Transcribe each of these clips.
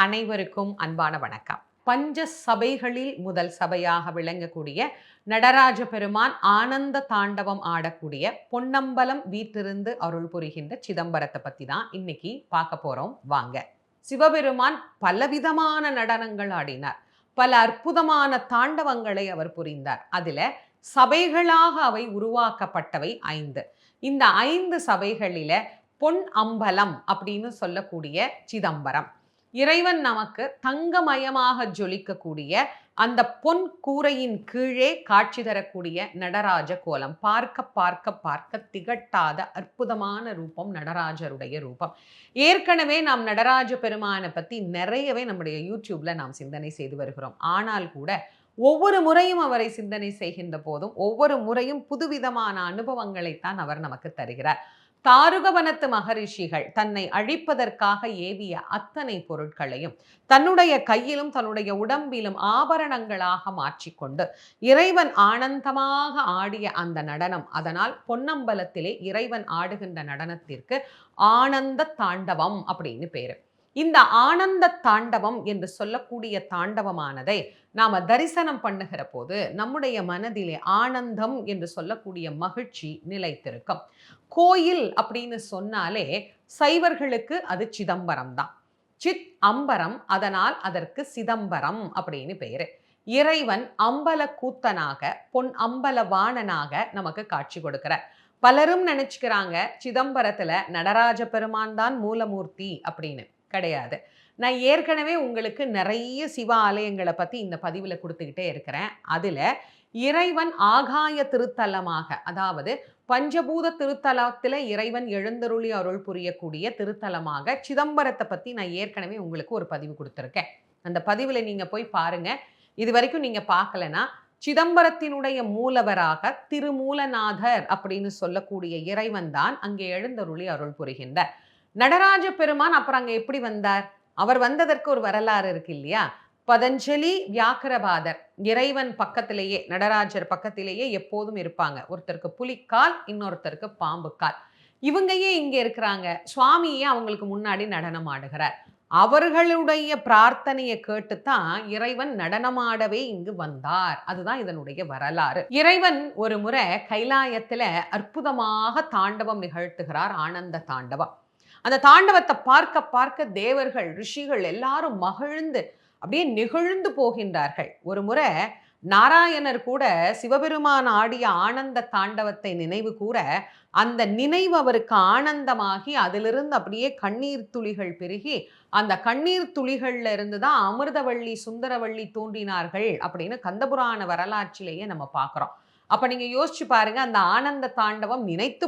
அனைவருக்கும் அன்பான வணக்கம். பஞ்ச சபைகளில் முதல் சபையாக விளங்கக்கூடிய நடராஜ பெருமான் ஆனந்த தாண்டவம் ஆடக்கூடிய பொன்னம்பலம் வீற்றிருந்து அருள் புரிகின்ற சிதம்பரத்தை பத்தி தான் இன்னைக்கு பார்க்க போறோம். வாங்க. சிவபெருமான் பலவிதமான நடனங்கள் ஆடினார். பல அற்புதமான தாண்டவங்களை அவர் புரிந்தார். அதுல சபைகளாக அவை உருவாக்கப்பட்டவை 5. இந்த 5 சபைகளில பொன் அம்பலம் அப்படின்னு சொல்லக்கூடிய சிதம்பரம், இறைவன் நமக்கு தங்கமயமாக ஜொலிக்கக்கூடிய அந்த பொன் கூரையின் கீழே காட்சி தரக்கூடிய நடராஜ கோலம், பார்க்க பார்க்க பார்க்க திகட்டாத அற்புதமான ரூபம் நடராஜருடைய ரூபம். ஏற்கனவே நாம் நடராஜ பெருமானை பற்றி நிறையவே நம்முடைய யூடியூப்ல நாம் சிந்தனை செய்து வருகிறோம். ஆனால் கூட ஒவ்வொரு முறையும் அவரை சிந்தனை செய்கின்ற போதும் ஒவ்வொரு முறையும் புதுவிதமான அனுபவங்களைத்தான் அவர் நமக்கு தருகிறார். தாருகவனத்து மகரிஷிகள் தன்னை அழிப்பதற்காக ஏவிய அத்தனை பொருட்களையும் தன்னுடைய கையிலும் தன்னுடைய உடம்பிலும் ஆபரணங்களாக மாற்றிக்கொண்டு இறைவன் ஆனந்தமாக ஆடிய அந்த நடனம், அதனால் பொன்னம்பலத்திலே இறைவன் ஆடுகின்ற நடனத்திற்கு ஆனந்த தாண்டவம் அப்படின்னு பேரு. இந்த ஆனந்த தாண்டவம் என்று சொல்லக்கூடிய தாண்டவமானதை நாம தரிசனம் பண்ணுகிற போது நம்முடைய மனதிலே ஆனந்தம் என்று சொல்லக்கூடிய மகிழ்ச்சி நிலைத்திருக்கும். கோயில் அப்படின்னு சொன்னாலே சைவர்களுக்கு அது சிதம்பரம் தான். சித் அம்பரம், அதனால் அதற்கு சிதம்பரம் அப்படின்னு பெயரு. இறைவன் அம்பல கூத்தனாக பொன் அம்பல வாணனாக நமக்கு காட்சி கொடுக்கிறார். பலரும் நினைச்சுக்கிறாங்க சிதம்பரத்துல நடராஜ பெருமான் தான் மூலமூர்த்தி அப்படின்னு. கிடையாது. நான் ஏற்கனவே உங்களுக்கு நிறைய சிவ ஆலயங்களை பத்தி இந்த பதிவில் கொடுத்துக்கிட்டே இருக்கிறேன். அதுல இறைவன் ஆகாய திருத்தலமாக, அதாவது பஞ்சபூத திருத்தலத்தில் இறைவன் எழுந்தருளி அருள் புரியக்கூடிய திருத்தலமாக சிதம்பரத்தை பத்தி நான் ஏற்கனவே உங்களுக்கு ஒரு பதிவு கொடுத்துருக்கேன். அந்த பதிவில் நீங்க போய் பாருங்க. இது வரைக்கும் நீங்க பார்க்கலனா, சிதம்பரத்தினுடைய மூலவராக திருமூலநாதர் அப்படின்னு சொல்லக்கூடிய இறைவன் தான் அங்கே எழுந்தருளி அருள் புரிகின்றார். நடராஜ பெருமான் அப்புறம் அங்க எப்படி வந்தார்? அவர் வந்ததற்கு ஒரு வரலாறு இருக்கு இல்லையா? பதஞ்சலி வியாக்கிரபாதர் இறைவன் பக்கத்திலேயே, நடராஜர் பக்கத்திலேயே எப்போதும் இருப்பாங்க. ஒருத்தருக்கு புலிக்கால், இன்னொருத்தருக்கு பாம்பு கால். இவங்க ஏன் இங்க இருக்கிறாங்க? சுவாமியே அவங்களுக்கு முன்னாடி நடனம் ஆடுகிறார். அவர்களுடைய பிரார்த்தனையை கேட்டுத்தான் இறைவன் நடனமாடவே இங்கு வந்தார். அதுதான் இதனுடைய வரலாறு. இறைவன் ஒரு முறை கைலாயத்துல அற்புதமாக தாண்டவம் நிகழ்த்துகிறார், ஆனந்த தாண்டவம். அந்த தாண்டவத்தை பார்க்க பார்க்க தேவர்கள், ரிஷிகள் எல்லாரும் மகிழ்ந்து அப்படியே நெகிழ்ந்து போகின்றார்கள். ஒரு முறை நாராயணர் கூட சிவபெருமான் ஆடிய ஆனந்த தாண்டவத்தை நினைவு கூற, அந்த நினைவு அவருக்கு ஆனந்தமாகி அதிலிருந்து அப்படியே கண்ணீர் துளிகள் பெருகி, அந்த கண்ணீர் துளிகள்ல இருந்து தான் அமிர்தவள்ளி சுந்தரவள்ளி தோன்றினார்கள் அப்படின்னு கந்தபுராண வரலாற்றிலேயே நம்ம பார்க்கிறோம். அப்ப நீங்க யோசிச்சு பாருங்க, அந்த ஆனந்த தாண்டவம் நினைத்து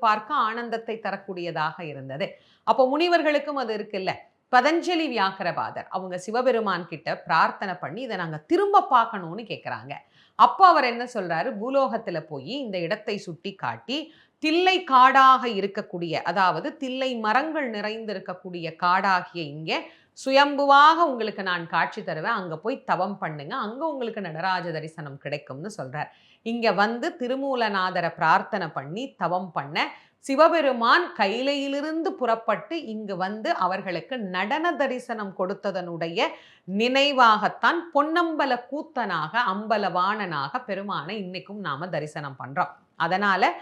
பார்க்க ஆனந்தத்தை தரக்கூடியதாக இருந்தது. அப்போ முனிவர்களுக்கும் அது இருக்குல்ல. பதஞ்சலி வியாக்கிரபாதர் அவங்க சிவபெருமான் கிட்ட பிரார்த்தனை பண்ணி இதை நாங்க திரும்ப பார்க்கணும்னு கேட்குறாங்க. அப்போ அவர் என்ன சொல்றாரு? பூலோகத்துல போய் இந்த இடத்தை சுட்டி காட்டி, தில்லை காடாக இருக்கக்கூடிய, அதாவது தில்லை மரங்கள் நிறைந்திருக்கக்கூடிய காடாகிய இங்கே சுயம்புவாக உங்களுக்கு நான் காட்சி தருவேன், அங்க போய் தவம் பண்ணுங்க, அங்க உங்களுக்கு நடராஜ தரிசனம் கிடைக்கும்னு சொல்றார். இங்க வந்து திருமூலநாதரை பிரார்த்தனை பண்ணி தவம் பண்ண சிவபெருமான் கையிலிருந்து புறப்பட்டு இங்கு வந்து அவர்களுக்கு நடன தரிசனம் கொடுத்ததனுடைய நினைவாகத்தான் பொன்னம்பல கூத்தனாக அம்பலவாணனாக பெருமானை இன்னைக்கும் நாம தரிசனம் பண்றோம். அதனால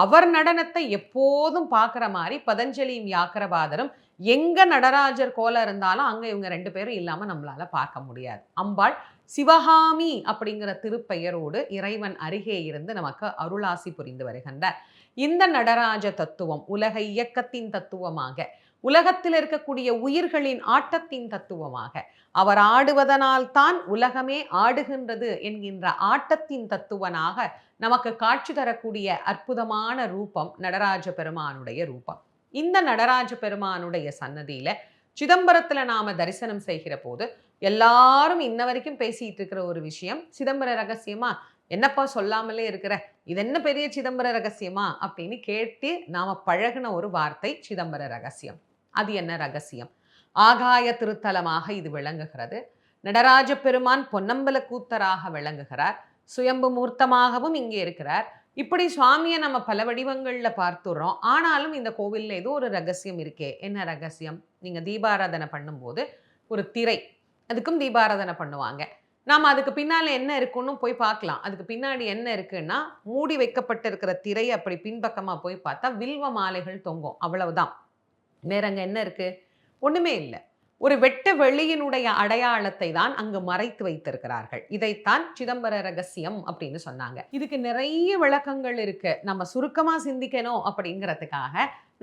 அவர் நடனத்தை எப்போதும் பார்க்குற மாதிரி பதஞ்சலியும் வியாக்கிரபாதரும் எங்க நடராஜர் கோலம் இருந்தாலும் அங்க இவங்க 2 பேரும் இல்லாம நம்மளால பார்க்க முடியாது. அம்பாள் சிவகாமி அப்படிங்கிற திருப்பெயரோடு இறைவன் அருகே இருந்து நமக்கு அருளாசி புரிந்து வருகின்றார். இந்த நடராஜ தத்துவம் உலக இயக்கத்தின் தத்துவமாக, உலகத்தில் இருக்கக்கூடிய உயிர்களின் ஆட்டத்தின் தத்துவமாக, அவர் ஆடுவதனால் தான் உலகமே ஆடுகின்றது என்கின்ற ஆட்டத்தின் தத்துவனாக நமக்கு காட்சி தரக்கூடிய அற்புதமான ரூபம் நடராஜ பெருமானுடைய ரூபம். இந்த நடராஜ பெருமானுடைய சன்னதியில சிதம்பரத்துல நாம தரிசனம் செய்கிற போது எல்லாரும் இன்ன வரைக்கும் பேசிட்டு இருக்கிற ஒரு விஷயம், சிதம்பர ரகசியமா என்னப்பா சொல்லாமலே இருக்கிற, இது என்ன பெரிய சிதம்பர ரகசியமா அப்படின்னு கேட்டு நாம பழகின ஒரு வார்த்தை சிதம்பர ரகசியம். அது என்ன ரகசியம்? ஆகாய திருத்தலமாக இது விளங்குகிறது. நடராஜ பெருமான் பொன்னம்பல கூத்தராக விளங்குகிறார். சுயம்பு மூர்த்தமாகவும் இங்கே இருக்கிறார். இப்படி சுவாமியை நம்ம பல வடிவங்கள்ல பார்த்துடுறோம். ஆனாலும் இந்த கோவில்ல ஏதோ ஒரு ரகசியம் இருக்கே. என்ன ரகசியம்? நீங்க தீபாராதனை பண்ணும்போது ஒரு திரை, அதுக்கும் தீபாராதனை பண்ணுவாங்க. நாம அதுக்கு பின்னால என்ன இருக்குன்னு போய் பார்க்கலாம். அதுக்கு பின்னாடி என்ன இருக்குன்னா, மூடி வைக்கப்பட்டிருக்கிற திரை அப்படி பின்பக்கமா போய் பார்த்தா வில்வ மாலைகள் தொங்கும். அவ்வளவுதான். வேற அங்க என்ன இருக்கு? ஒண்ணுமே இல்ல. ஒரு வெட்ட வெளியினுடைய அடையாளத்தை தான் அங்கு மறைத்து வைத்திருக்கிறார்கள். இதைத்தான் சிதம்பர ரகசியம் அப்படின்னு சொன்னாங்க. இதுக்கு நிறைய விளக்கங்கள் இருக்கு. நம்ம சுருக்கமா சிந்திக்கணும் அப்படிங்கிறதுக்காக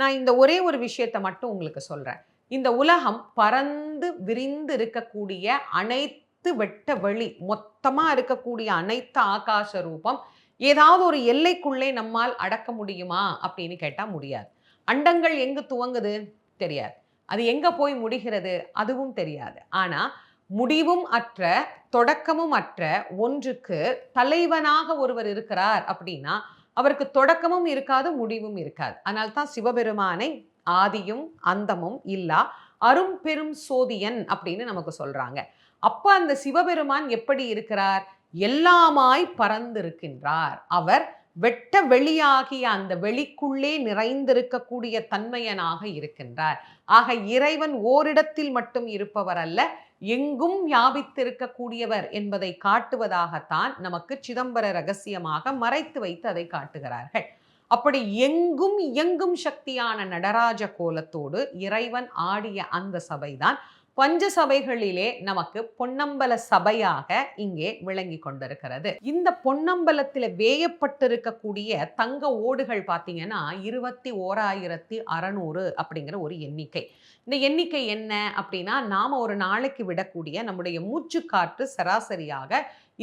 நான் இந்த ஒரே ஒரு விஷயத்தை மட்டும் உங்களுக்கு சொல்றேன். இந்த உலகம் பறந்து விரிந்து இருக்கக்கூடிய அனைத்து வெட்ட வெளி, மொத்தமா இருக்கக்கூடிய அனைத்து ஆகாச ரூபம் ஏதாவது ஒரு எல்லைக்குள்ளே நம்மால் அடக்க முடியுமா அப்படின்னு கேட்டா முடியாது. அண்டங்கள் எங்கு துவங்குது? தெரியாது. அது எங்க போய் முடிகிறது? அதுவும் தெரியாது. ஆனா, முடிவும் அற்ற, தொடக்கமும் அற்ற ஒன்றுக்கு தலைவனாக ஒருவர் இருக்கிறார் அப்படின்னா, அவருக்கு தொடக்கமும் இருக்காது, முடிவும் இருக்காது. அதனால தான் சிவபெருமானை ஆதியும் அந்தமும் இல்லா அரும்பெரும் சோதியன் அப்படின்னு நமக்கு சொல்றாங்க. அப்ப அந்த சிவபெருமான் எப்படி இருக்கிறார்? எல்லாமாய் பறந்திருக்கின்றார். அவர் வெட்ட வெளியாகிய அந்த வெளிக்குள்ளே நிறைந்திருக்கக்கூடிய தன்மையனாக இருக்கின்றார். ஆக இறைவன் ஓரிடத்தில் மட்டும் இருப்பவர் அல்ல, எங்கும் வியாபித்திருக்கக்கூடியவர் என்பதை காட்டுவதாகத்தான் நமக்கு சிதம்பர ரகசியமாக மறைத்து வைத்து அதை காட்டுகிறார்கள். அப்படி எங்கும் இயங்கும் சக்தியான நடராஜ கோலத்தோடு இறைவன் ஆடிய அந்த சபைதான் பஞ்ச சபைகளிலே நமக்கு பொன்னம்பல சபையாக இங்கே விளங்கி கொண்டிருக்கிறது. இந்த பொன்னம்பலத்தில் வேயப்பட்டிருக்கக்கூடிய தங்க ஓடுகள் பார்த்தீங்கன்னா 21,600 அப்படிங்கிற ஒரு எண்ணிக்கை. இந்த எண்ணிக்கை என்ன அப்படின்னா, நாம ஒரு நாளைக்கு விடக்கூடிய நம்முடைய மூச்சு காற்று சராசரியாக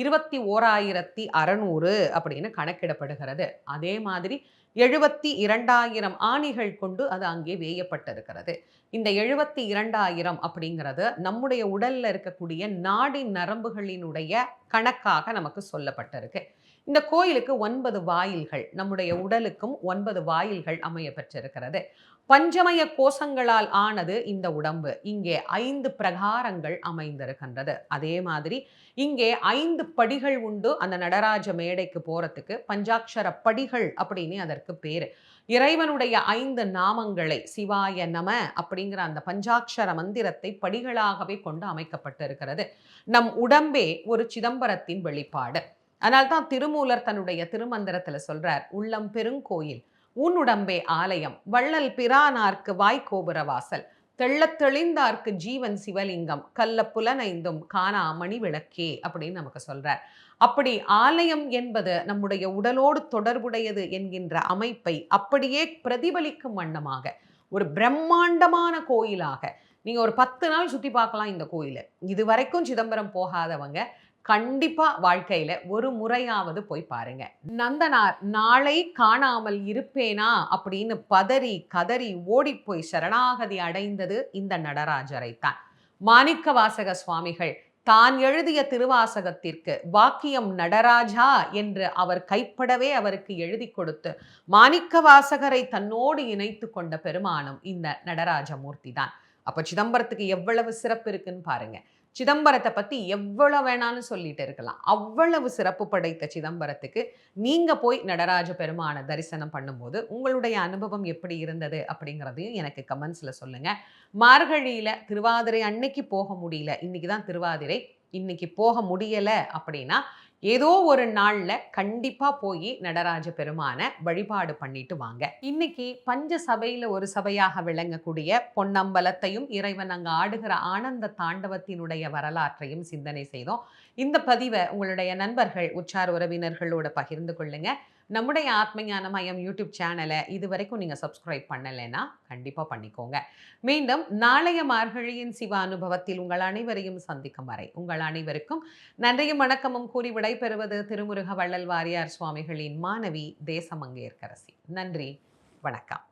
21,600 அப்படின்னு கணக்கிடப்படுகிறது. அதே மாதிரி 72,000 ஆணிகள் கொண்டு அது அங்கே வேயப்பட்டிருக்கிறது. இந்த 72,000 அப்படிங்கிறது நம்முடைய உடல்ல இருக்கக்கூடிய நாடி நரம்புகளினுடைய கணக்காக நமக்கு சொல்லப்பட்டிருக்கு. இந்த கோயிலுக்கு 9 வாயில்கள், நம்முடைய உடலுக்கும் 9 வாயில்கள் அமைய பெற்றிருக்கிறது. பஞ்சமய கோஷங்களால் ஆனது இந்த உடம்பு. இங்கே 5 பிரகாரங்கள் அமைந்திருக்கின்றது. அதே மாதிரி இங்கே 5 படிகள் உண்டு. அந்த நடராஜ மேடைக்கு போறதுக்கு பஞ்சாட்சர படிகள் அப்படின்னு அதற்கு பேரு. இறைவனுடைய 5 நாமங்களை சிவாய நம அப்படிங்கிற அந்த பஞ்சாட்சர மந்திரத்தை படிகளாகவே கொண்டு அமைக்கப்பட்டிருக்கிறது. நம் உடம்பே ஒரு சிதம்பரத்தின் வெளிப்பாடு. அதனால்தான் திருமூலர் தன்னுடைய திருமந்திரத்துல சொல்றார், உள்ளம் பெருங்கோயில் உன் உடம்பே ஆலயம், வள்ளல் பிரானார்க்கு வாய்கோபுர வாசல், தெள்ளத் தெளிந்தார்க்கு ஜீவன் சிவலிங்கம், கள்ள புலனைந்தும் காணா மணி விளக்கே அப்படின்னு நமக்கு சொல்றார். அப்படி ஆலயம் என்பது நம்முடைய உடலோடு தொடர்புடையது என்கின்ற அமைப்பை அப்படியே பிரதிபலிக்கும் வண்ணமாக ஒரு பிரம்மாண்டமான கோயிலாக நீங்க ஒரு 10 நாள் சுத்தி பார்க்கலாம் இந்த கோயில. இதுவரைக்கும் சிதம்பரம் போகாதவங்க கண்டிப்பா வாழ்க்கையில ஒரு முறையாவது போய் பாருங்க. நந்தனார் நாளை காணாமல் இருப்பேனா அப்படின்னு பதறி கதறி ஓடிப்போய் சரணாகதி அடைந்தது இந்த நடராஜரைத்தான். மாணிக்கவாசக சுவாமிகள் தான் எழுதிய திருவாசகத்திற்கு வாக்கியம் நடராஜா என்று அவர் கைப்படவே அவருக்கு எழுதி கொடுத்து மாணிக்கவாசகரை தன்னோடு இணைத்து கொண்ட பெருமானும் இந்த நடராஜமூர்த்தி தான். அப்ப சிதம்பரத்துக்கு எவ்வளவு சிறப்பு இருக்குன்னு பாருங்க. சிதம்பரத்தை பத்தி எவ்வளவு வேணாலும் சொல்லிட்டு இருக்கலாம். அவ்வளவு சிறப்பு படைத்த சிதம்பரத்துக்கு நீங்க போய் நடராஜ பெருமான தரிசனம் பண்ணும்போது உங்களுடைய அனுபவம் எப்படி இருந்தது அப்படிங்கிறதையும் எனக்கு கமெண்ட்ஸ்ல சொல்லுங்க. மார்கழியில திருவாதிரை அன்னைக்கு போக முடியல, இன்னைக்கு தான் திருவாதிரை, இன்னைக்கு போக முடியல அப்படின்னா ஏதோ ஒரு நாள்ல கண்டிப்பா போய் நடராஜ பெருமான வழிபாடு பண்ணிட்டு வாங்க. இன்னைக்கு பஞ்ச சபையில ஒரு சபையாக விளங்கக்கூடிய பொன்னம்பலத்தையும் இறைவன் அங்க ஆடுகிற ஆனந்த தாண்டவத்தினுடைய வரலாற்றையும் சிந்தனை செய்தோம். இந்த பதிவை உங்களுடைய நண்பர்கள் உற்றார் உறவினர்களோட பகிர்ந்து கொள்ளுங்க. நம்முடைய ஆத்மஞான மையம் யூடியூப் சேனலை இது வரைக்கும் நீங்கள் சப்ஸ்கிரைப் பண்ணலைன்னா கண்டிப்பாக பண்ணிக்கோங்க. மீண்டும் நாளைய மார்கழியின் சிவ அனுபவத்தில் உங்கள் அனைவரையும் சந்திக்கும் வரை உங்கள் அனைவருக்கும் நன்றியும் வணக்கமும் கூறி விடைபெறுவது திருமுருக வள்ளல் வாரியார் சுவாமிகளின் மாணவி தேசமங்கையர்க்கரசி. நன்றி, வணக்கம்.